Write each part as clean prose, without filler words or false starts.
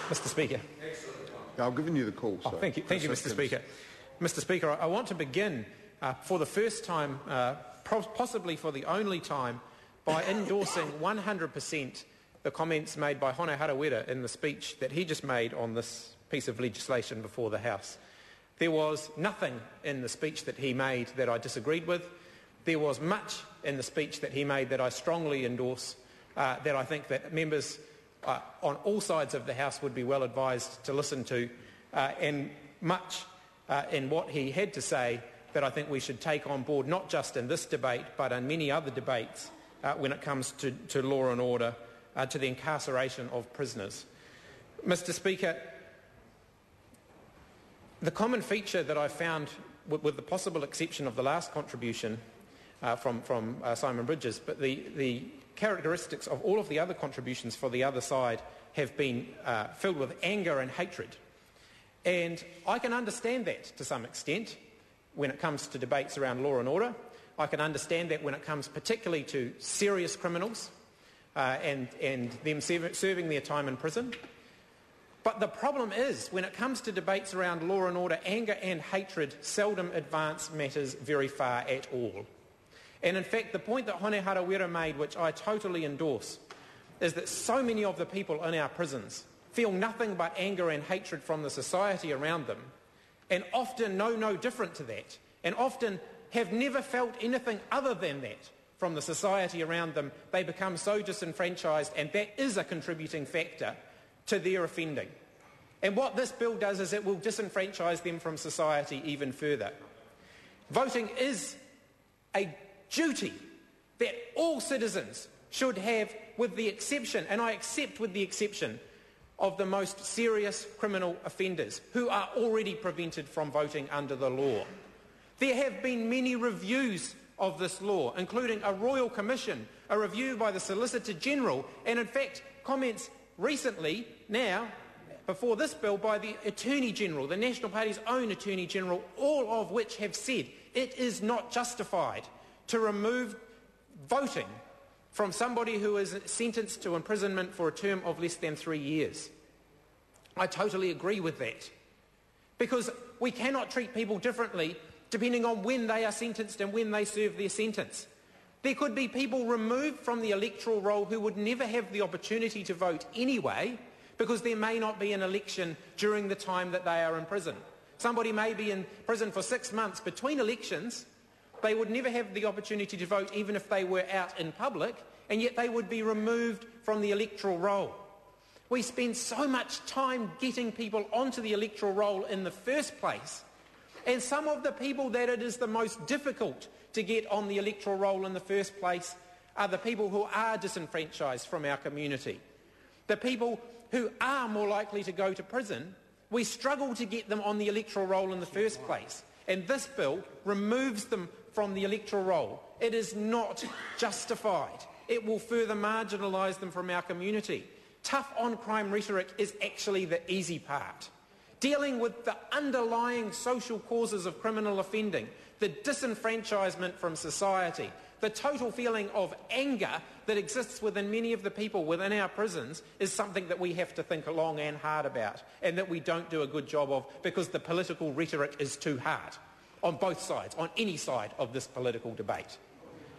Mr. Speaker. I've given you the call. So thank you, Mr. Speaker. Mr. Speaker, I want to begin for the first time, possibly for the only time, by endorsing 100% the comments made by Hone Harawira in the speech that he just made on this piece of legislation before the House. There was nothing in the speech that he made that I disagreed with. There was much in the speech that he made that I strongly endorse, that I think that members on all sides of the House would be well advised to listen to, and much in what he had to say that I think we should take on board, not just in this debate but in many other debates when it comes to law and order, to the incarceration of prisoners. Mr. Speaker, the common feature that I found, with the possible exception of the last contribution from Simon Bridges, but the characteristics of all of the other contributions for the other side have been filled with anger and hatred. And I can understand that to some extent when it comes to debates around law and order. I can understand that when it comes particularly to serious criminals and them serving their time in prison. But the problem is, when it comes to debates around law and order, anger and hatred seldom advance matters very far at all. And in fact, the point that Hone Harawira made, which I totally endorse, is that so many of the people in our prisons feel nothing but anger and hatred from the society around them, and often know no different to that, and often have never felt anything other than that from the society around them. They become so disenfranchised, and that is a contributing factor to their offending. And what this bill does is it will disenfranchise them from society even further. Voting is a duty that all citizens should have, with the exception, and I accept with the exception, of the most serious criminal offenders who are already prevented from voting under the law. There have been many reviews of this law, including a Royal Commission, a review by the Solicitor General, and in fact comments recently, now, before this bill, by the Attorney General, the National Party's own Attorney General, all of which have said it is not justified to remove voting from somebody who is sentenced to imprisonment for a term of less than 3 years. I totally agree with that, because we cannot treat people differently depending on when they are sentenced and when they serve their sentence. There could be people removed from the electoral roll who would never have the opportunity to vote anyway, because there may not be an election during the time that they are in prison. Somebody may be in prison for 6 months between elections. They would never have the opportunity to vote even if they were out in public, and yet they would be removed from the electoral roll. We spend so much time getting people onto the electoral roll in the first place, and some of the people that it is the most difficult to get on the electoral roll in the first place are the people who are disenfranchised from our community. The people who are more likely to go to prison, we struggle to get them on the electoral roll in the first place. And this bill removes them from the electoral roll. It is not justified. It will further marginalise them from our community. Tough on crime rhetoric is actually the easy part. Dealing with the underlying social causes of criminal offending, the disenfranchisement from society, the total feeling of anger that exists within many of the people within our prisons is something that we have to think long and hard about, and that we don't do a good job of because the political rhetoric is too hard on both sides, on any side of this political debate.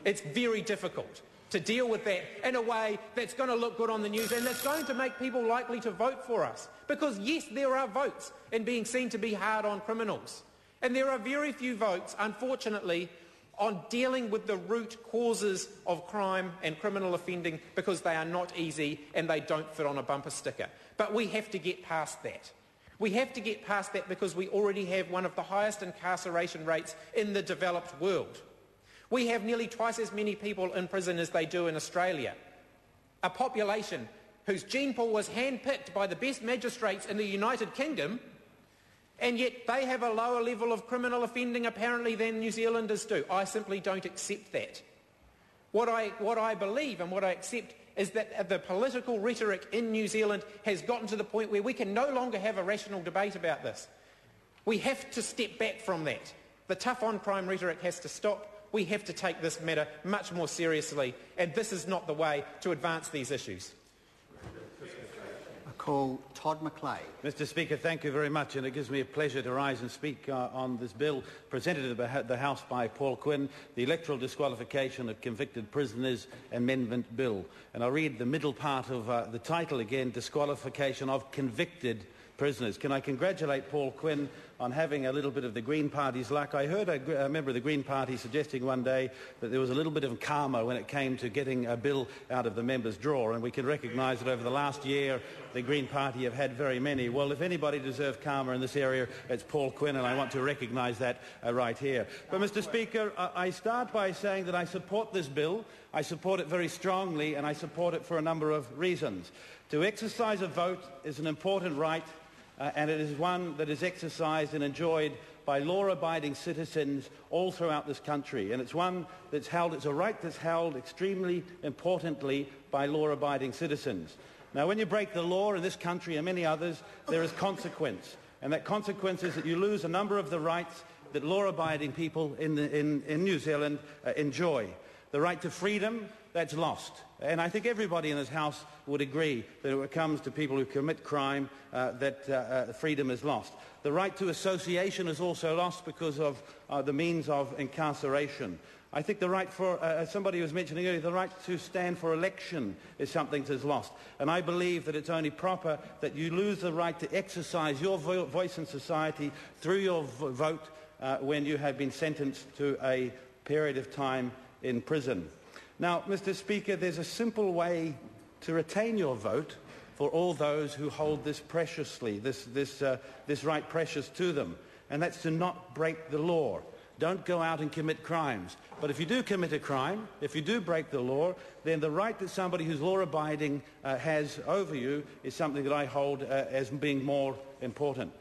It's very difficult to deal with that in a way that's going to look good on the news and that's going to make people likely to vote for us. Because yes, there are votes in being seen to be hard on criminals. And there are very few votes, unfortunately, on dealing with the root causes of crime and criminal offending, because they are not easy and they don't fit on a bumper sticker. But we have to get past that. We have to get past that because we already have one of the highest incarceration rates in the developed world. We have nearly twice as many people in prison as they do in Australia. A population whose gene pool was handpicked by the best magistrates in the United Kingdom, and yet they have a lower level of criminal offending apparently than New Zealanders do. I simply don't accept that. What I believe and what I accept is that the political rhetoric in New Zealand has gotten to the point where we can no longer have a rational debate about this. We have to step back from that. The tough on crime rhetoric has to stop. We have to take this matter much more seriously, and this is not the way to advance these issues. call Todd McLeay. Mr Speaker, thank you very much, and it gives me a pleasure to rise and speak on this bill presented to the House by Paul Quinn, the Electoral Disqualification of Convicted Prisoners Amendment Bill. And I'll read the middle part of the title again, Disqualification of Convicted Prisoners. Can I congratulate Paul Quinn on having a little bit of the Green Party's luck? I heard a member of the Green Party suggesting one day that there was a little bit of karma when it came to getting a bill out of the member's drawer, and we can recognise that over the last year the Green Party have had very many. Well, if anybody deserves karma in this area, it's Paul Quinn, and I want to recognise that right here. But, Mr Speaker, I start by saying that I support this bill. I support it very strongly, and I support it for a number of reasons. To exercise a vote is an important right, and it is one that is exercised and enjoyed by law-abiding citizens all throughout this country. And it's one that's held, it's a right that's held extremely importantly by law-abiding citizens. Now, when you break the law in this country and many others, there is consequence. And that consequence is that you lose a number of the rights that law-abiding people in New Zealand enjoy. The right to freedom, that's lost. And I think everybody in this House would agree that when it comes to people who commit crime, that freedom is lost. The right to association is also lost because of the means of incarceration. I think the right for, as somebody was mentioning earlier, the right to stand for election is something that is lost. And I believe that it's only proper that you lose the right to exercise your voice in society through your vote when you have been sentenced to a period of time in prison. Now, Mr Speaker, there's a simple way to retain your vote for all those who hold this preciously, this right precious to them, and that's to not break the law. Don't go out and commit crimes. But if you do commit a crime, if you do break the law, then the right that somebody who's law-abiding has over you is something that I hold as being more important.